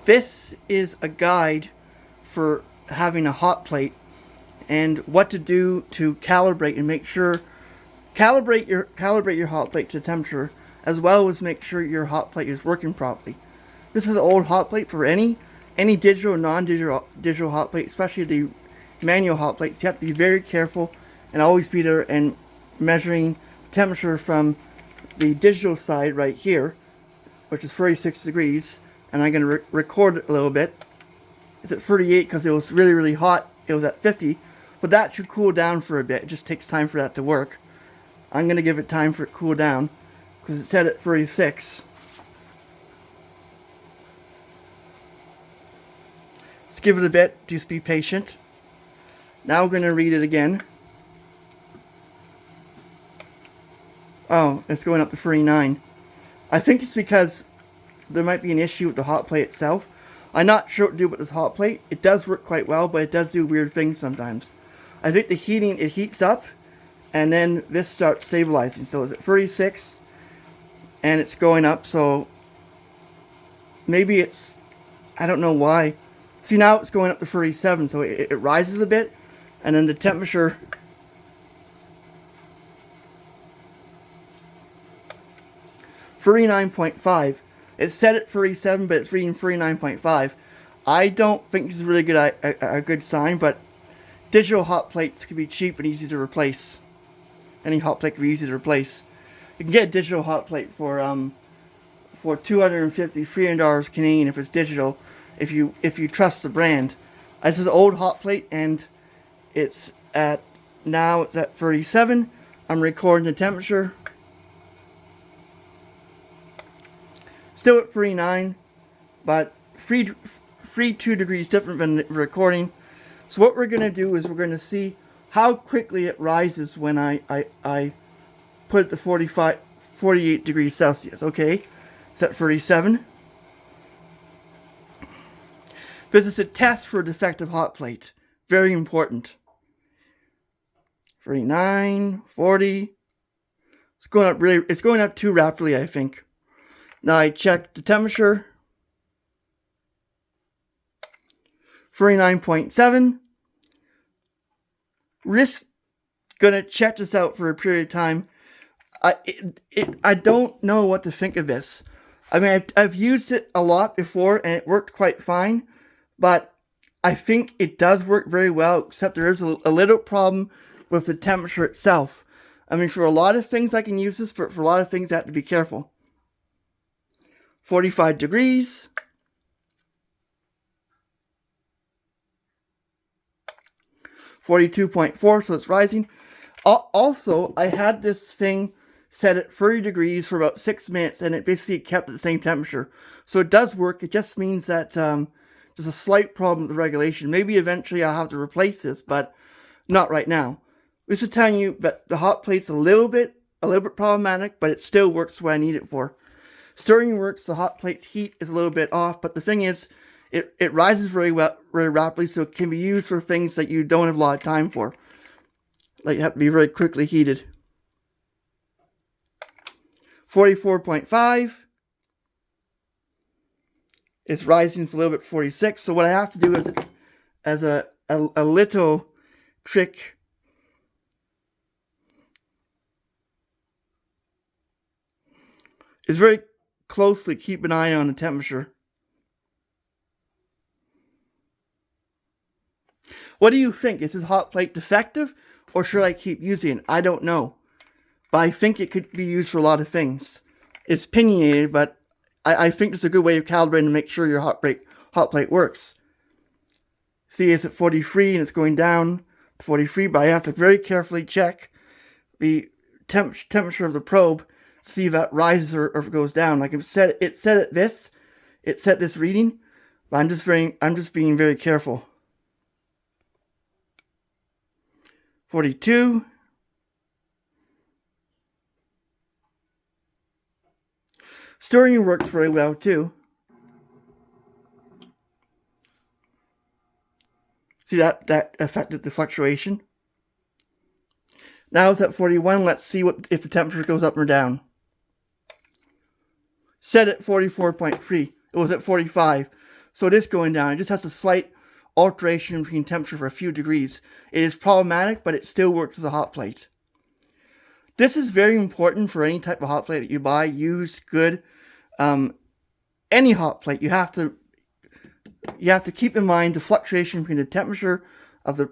This is a guide for having a hot plate and what to do to calibrate and make sure calibrate your hot plate to temperature, as well as make sure your hot plate is working properly. This is an old hot plate for any digital or non-digital hot plate, especially the manual hot plates. You have to be very careful and always be there and measuring temperature from the digital side right here, which is 36 degrees, and I'm going to record it a little bit. It's at 38 because it was really hot. It was at 50, but that should cool down for a bit. It just takes time for that to work. I'm going to give it time for it to cool down because it's set at 36. Let's give it a bit. Just be patient. Now we're going to read it again. Oh, it's going up to 39. I think it's because there might be an issue with the hot plate itself. I'm not sure what to do with this hot plate. It does work quite well, but it does do weird things sometimes. I think the heating, it heats up, and then this starts stabilizing. So it's at 36, and it's going up, so maybe it's, I don't know why. See, now it's going up to 37, so it rises a bit, and then the temperature, $39.5. It's set at 37, but it's reading 39.5. I don't think this is really a good sign, but digital hot plates can be cheap and easy to replace. Any hot plate can be easy to replace. You can get a digital hot plate for $250, $300 Canadian if it's digital, if you trust the brand. This is an old hot plate, and it's at 37. I'm recording the temperature. Still at 39, but 2 degrees different than the recording. So what we're going to do is we're going to see how quickly it rises when I put it to 48 degrees Celsius. Okay, it's at 37. This is a test for a defective hot plate. Very important. 39, 40. It's going up really. It's going up too rapidly, I think. Now I checked the temperature. 49.7. We're just gonna check this out for a period of time. I don't know what to think of this. I mean, I've used it a lot before and it worked quite fine, but I think it does work very well, except there is a little problem with the temperature itself. I mean, for a lot of things I can use this, but for a lot of things I have to be careful. 45 degrees. 42.4, so it's rising. Also, I had this thing set at 30 degrees for about 6 minutes, and it basically kept at the same temperature. So it does work. It just means that there's a slight problem with the regulation. Maybe eventually I'll have to replace this, but not right now. This is telling you that the hot plate's a little bit problematic, but it still works what I need it for. Stirring works, the hot plate's heat is a little bit off, but the thing is, it rises very rapidly, so it can be used for things that you don't have a lot of time for. Like you have to be very quickly heated. 44.5. It's rising for a little bit, 46. So what I have to do is, as a little trick, is very closely keep an eye on the temperature. What do you think? Is this hot plate defective, or should I keep using it? I don't know, but I think it could be used for a lot of things. It's opinionated, but I think it's a good way of calibrating to make sure your hot plate works. See, it's at 43 and it's going down to 43, but I have to very carefully check the temperature of the probe to see if that rises or if it goes down. Like it set this reading, but I'm just being very careful. 42. Stirring works very well too. See that affected the fluctuation. Now it's at 41. Let's see if the temperature goes up or down. Set at 44.3. It was at 45. So it is going down. It just has a slight alteration between temperature for a few degrees. It is problematic, but it still works as a hot plate. This is very important for any type of hot plate that you buy. Use good, any hot plate. You have to keep in mind the fluctuation between the temperature of the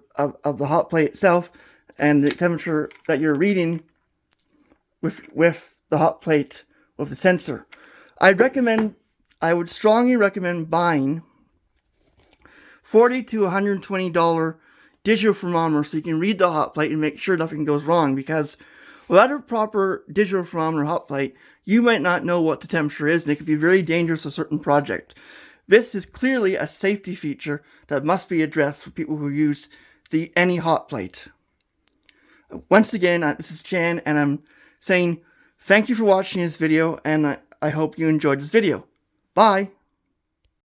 hot plate itself and the temperature that you're reading with the hot plate with the sensor. I would strongly recommend buying $40 to $120 digital thermometer so you can read the hot plate and make sure nothing goes wrong, because without a proper digital thermometer hot plate, you might not know what the temperature is, and it could be very dangerous to a certain project. This is clearly a safety feature that must be addressed for people who use any hot plate. Once again, this is Chan, and I'm saying thank you for watching this video, and I hope you enjoyed this video. Bye!